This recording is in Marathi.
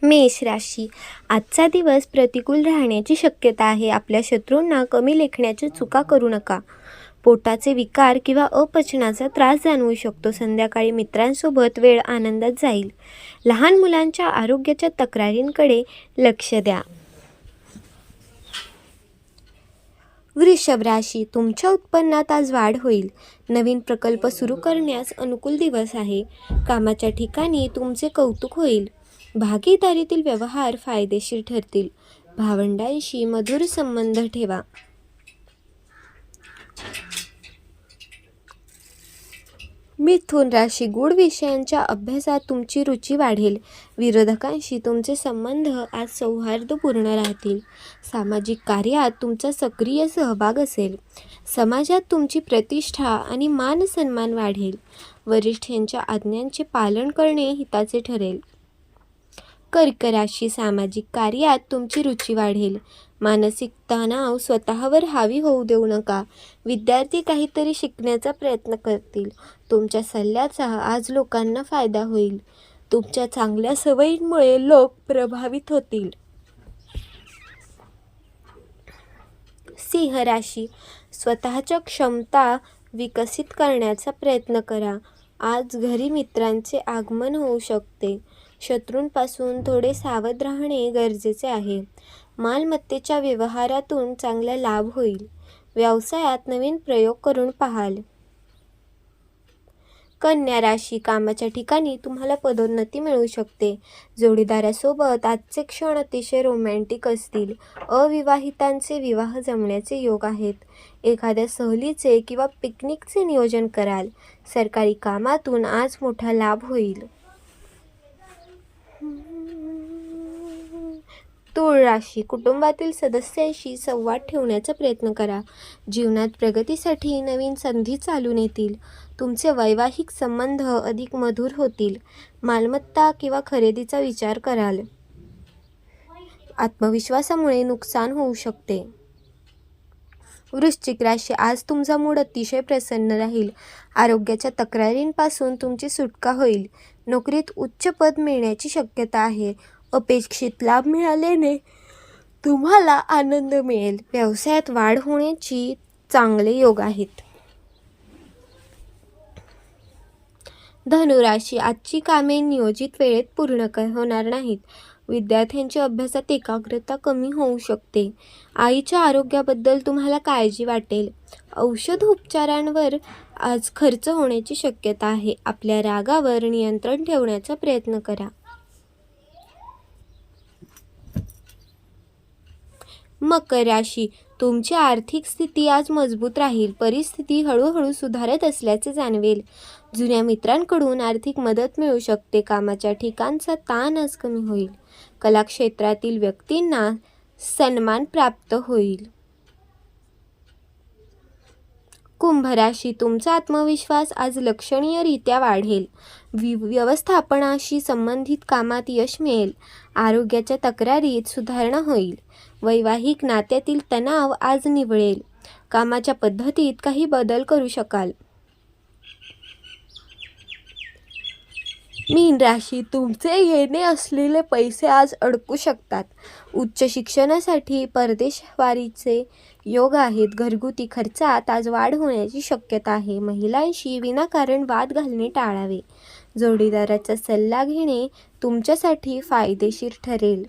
मेष राशी, आजचा दिवस प्रतिकूल राहण्याची शक्यता आहे. आपल्या शत्रूंना कमी लेखण्याची चुका करू नका. पोटाचे विकार किंवा अपचनाचा त्रास जाणवू शकतो. संध्याकाळी मित्रांसोबत वेळ आनंदात जाईल. लहान मुलांच्या आरोग्याच्या तक्रारींकडे लक्ष द्या. वृषभ राशी, तुमच्या उत्पन्नात आज वाढ होईल. नवीन प्रकल्प सुरू करण्यास अनुकूल दिवस आहे. कामाच्या ठिकाणी तुमचे कौतुक होईल. भागीदारीतील व्यवहार फायदेशीर ठरतील. भावंडांशी मधुर संबंध ठेवा. मिथुन राशी, गूढ विषयांच्या अभ्यासात तुमची रुची वाढेल. विरोधकांशी तुमचे संबंध आज सौहार्दपूर्ण राहतील. सामाजिक कार्यात तुमचा सक्रिय सहभाग असेल. समाजात तुमची प्रतिष्ठा आणि मान सन्मान वाढेल. वरिष्ठांच्या आज्ञांचे पालन करणे हिताचे ठरेल. कर्क राशी, सामाजिक कार्यात तुमची रुची वाढेल. मानसिक तणाव स्वतःवर हावी होऊ देऊ नका. विद्यार्थी काहीतरी शिकण्याचा प्रयत्न करतील. तुमच्या सल्ल्याचा आज लोकांना फायदा होईल. तुमच्या चांगल्या सवयींमुळे लोक प्रभावित होतील. सिंह राशी, स्वतःच्या क्षमता विकसित करण्याचा प्रयत्न करा. आज घरी मित्रांचे आगमन होऊ शकते. शत्रूंपासून थोडे सावध राहणे गरजेचे आहे. मालमत्तेच्या व्यवहारातून चांगला लाभ होईल. व्यवसायात नवीन प्रयोग करून पाहाल. कन्या राशी, कामाच्या ठिकाणी तुम्हाला पदोन्नती मिळू शकते. जोडीदारासोबत आजचे क्षण अतिशय रोमॅन्टिक असतील. अविवाहितांचे विवाह जमण्याचे योग आहेत. एखाद्या सहलीचे किंवा पिकनिकचे नियोजन कराल. सरकारी कामातून आज मोठा लाभ होईल. तुळ राशी, कुटुंबातील सदस्यांशी संवाद ठेवण्याचा प्रयत्न करा. जीवनात प्रगतीसाठी नवीन संधी चालून येतील. तुमचे वैवाहिक संबंध अधिक मधुर होतील. मालमत्ता किंवा खरेदीचा विचार कराल. आत्मविश्वासामुळे नुकसान होऊ शकते. वृश्चिक राशी, आज तुमचा मूड अतिशय प्रसन्न राहील. आरोग्याच्या तक्रारींपासून तुमची सुटका होईल. नोकरीत उच्च पद मिळण्याची शक्यता आहे. अपेक्षित लाभ मिळाल्याने तुम्हाला आनंद मिळेल. व्यवसायात वाढ होण्याची चांगले योग आहेत. धनुराशी, आजची कामे नियोजित वेळेत पूर्ण होणार नाहीत. विद्यार्थ्यांची अभ्यासात एकाग्रता कमी होऊ शकते. आईच्या आरोग्याबद्दल तुम्हाला काळजी वाटेल. औषध उपचारांवर आज खर्च होण्याची शक्यता आहे. आपल्या रागावर नियंत्रण ठेवण्याचा प्रयत्न करा. मकर राशी, तुमची आर्थिक स्थिती आज मजबूत राहील. परिस्थिती हळूहळू सुधारत असल्याचे जाणवेल. जुन्या मित्रांकडून आर्थिक मदत मिळू शकते. कामाच्या ठिकाणचा ताण आज कमी होईल. कला क्षेत्रातील व्यक्तींना सन्मान प्राप्त होईल. कुंभ राशी, तुमचा आत्मविश्वास आज लक्षणीयरित्या वाढेल. व्यवस्थापनाशी संबंधित कामात यश मिळेल. आरोग्याच्या तक्रारीत सुधारणा होईल. वैवाहिक नात्यातील तणाव आज निवळेल. कामाच्या पद्धतीत काही बदल करू शकाल. मीन राशी, तुमचे येणे असलेले पैसे आज अडकू शकतात. उच्च शिक्षणासाठी परदेशवारीचे योग आहेत. घरगुती खर्चात आज वाढ होण्याची शक्यता आहे. महिलांशी विनाकारण वाद घालणे टाळावे. जोडीदाराचा सल्ला घेणे तुमच्यासाठी फायदेशीर ठरेल.